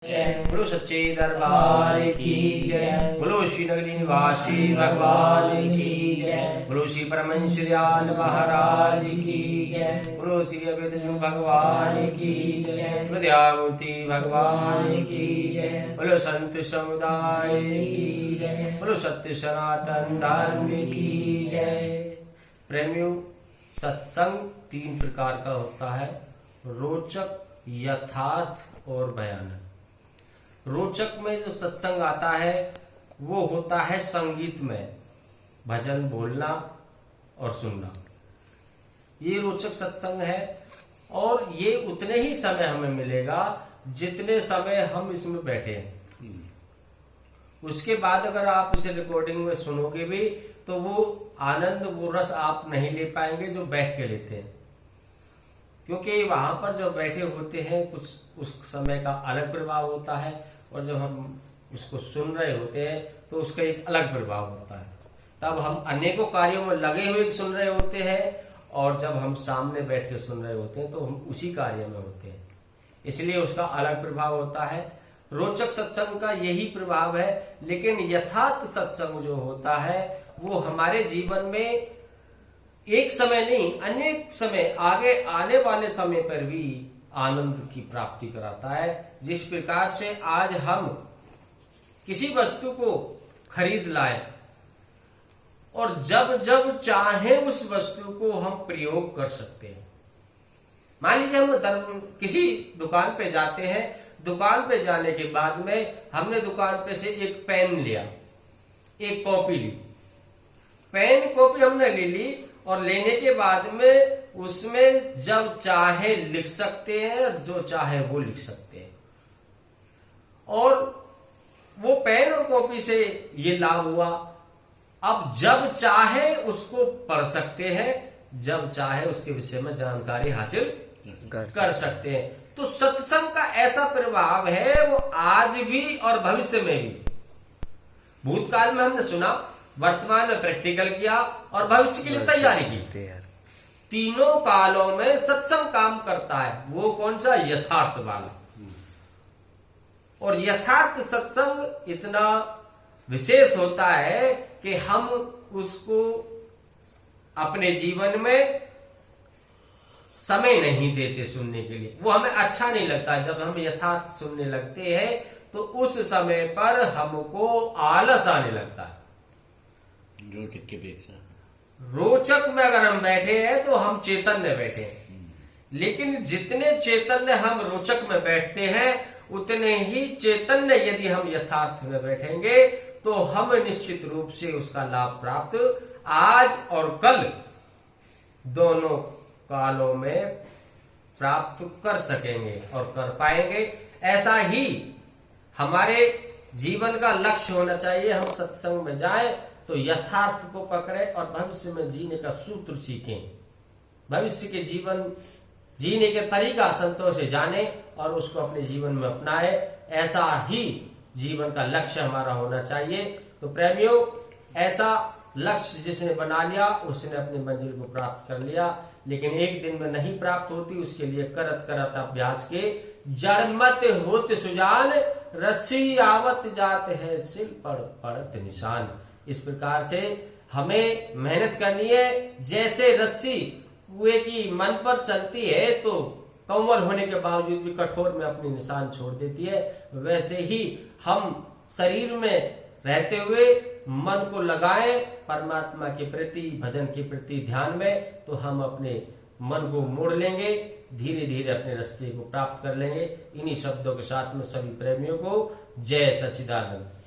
बोलो सच्चे दरबार की जय। बोलो श्री नगरी निवासी भगवान की जय। बोलो श्री परमहंस दयाल महाराज की जय। बोलो श्री अभेदजू भगवान की जय। बोलो दयामूर्ति भगवान की जय। बोलो संत समुदाय की जय। बोलो सत्य सनातन धर्म की जय। प्रेमियों, सत्संग तीन प्रकार का होता है: रोचक, यथार्थ और भयानक। रोचक में जो सत्संग आता है वो होता है संगीत में, भजन बोलना और सुनना। ये रोचक सत्संग है और ये उतने ही समय हमें मिलेगा जितने समय हम इसमें बैठे हैं। उसके बाद अगर आप इसे रिकॉर्डिंग में सुनोगे भी तो वो आनंद, वो रस आप नहीं ले पाएंगे जो बैठ के लेते हैं, क्योंकि वहां पर जो बैठे होते हैं कुछ उस समय का अलग प्रभाव होता है और जब हम उसको सुन रहे होते हैं तो उसका एक अलग प्रभाव होता है। तब हम अनेकों कार्यों में लगे हुए सुन रहे होते हैं और जब हम सामने बैठ के सुन रहे होते हैं तो हम उसी कार्य में होते हैं, इसलिए उसका अलग प्रभाव होता है। रोचक सत्संग का यही प्रभाव है, लेकिन यथार्थ सत्संग जो होता है वो हमारे जीवन में एक समय नहीं, अनेक समय, आगे आने वाले समय पर भी आनंद की प्राप्ति कराता है। जिस प्रकार से आज हम किसी वस्तु को खरीद लाएं और जब जब चाहे उस वस्तु को हम प्रयोग कर सकते हैं। मान लीजिए हम किसी दुकान पे जाते हैं, दुकान पे जाने के बाद में हमने दुकान पे से एक पेन लिया, एक कॉपी ली, पेन कॉपी हमने ले ली और लेने के बाद में उसमें जब चाहे लिख सकते हैं, जो चाहे वो लिख सकते हैं। और वो पेन और कॉपी से ये लाभ हुआ, अब जब चाहे उसको पढ़ सकते हैं, जब चाहे उसके विषय में जानकारी हासिल कर सकते हैं। तो सत्संग का ऐसा प्रभाव है वो आज भी और भविष्य में भी। भूतकाल में हमने सुना, वर्तमान में प्रैक्टिकल किया और भविष्य के लिए तैयारी की। तीनों कालों में सत्संग काम करता है। वो कौन सा? यथार्थ वाला। और यथार्थ सत्संग इतना विशेष होता है कि हम उसको अपने जीवन में समय नहीं देते सुनने के लिए। वो हमें अच्छा नहीं लगता। जब हम यथार्थ सुनने लगते हैं तो उस समय पर हमको आलस आने लगता है। रोचक के अपेक्षा रोचक में अगर हम बैठे हैं तो हम चैतन्य बैठे हैं, लेकिन जितने चैतन्य हम रोचक में बैठते हैं उतने ही चैतन्य यदि हम यथार्थ में बैठेंगे तो हम निश्चित रूप से उसका लाभ प्राप्त आज और कल दोनों कालों में प्राप्त कर सकेंगे और कर पाएंगे। ऐसा ही हमारे जीवन का लक्ष्य होना चाहिए। हम सत्संग में जाएं तो यथार्थ को पकड़े और भविष्य में जीने का सूत्र सीखें, भविष्य के जीवन जीने के तरीका संतोष से जाने और उसको अपने जीवन में अपनाए। ऐसा ही जीवन का लक्ष्य हमारा होना चाहिए। तो प्रेमियों, ऐसा लक्ष्य जिसने बना लिया उसने अपनी मंजिल को प्राप्त कर लिया, लेकिन एक दिन में नहीं प्राप्त होती। उसके लिए करत करत अभ्यास के जड़मत होत सुजान, रस्सी आवत जात है सिल पर पड़त निशान। इस प्रकार से हमें मेहनत करनी है। जैसे रस्सी कुएं की मन पर चलती है तो कोमल होने के बावजूद भी कठोर में अपनी निशान छोड़ देती है, वैसे ही हम शरीर में रहते हुए मन को लगाएं परमात्मा के प्रति, भजन के प्रति ध्यान में, तो हम अपने मन को मोड़ लेंगे, धीरे धीरे अपने रास्ते को प्राप्त कर लेंगे। इन्हीं शब्दों के साथ में सभी प्रेमियों को जय सच्चिदानंद।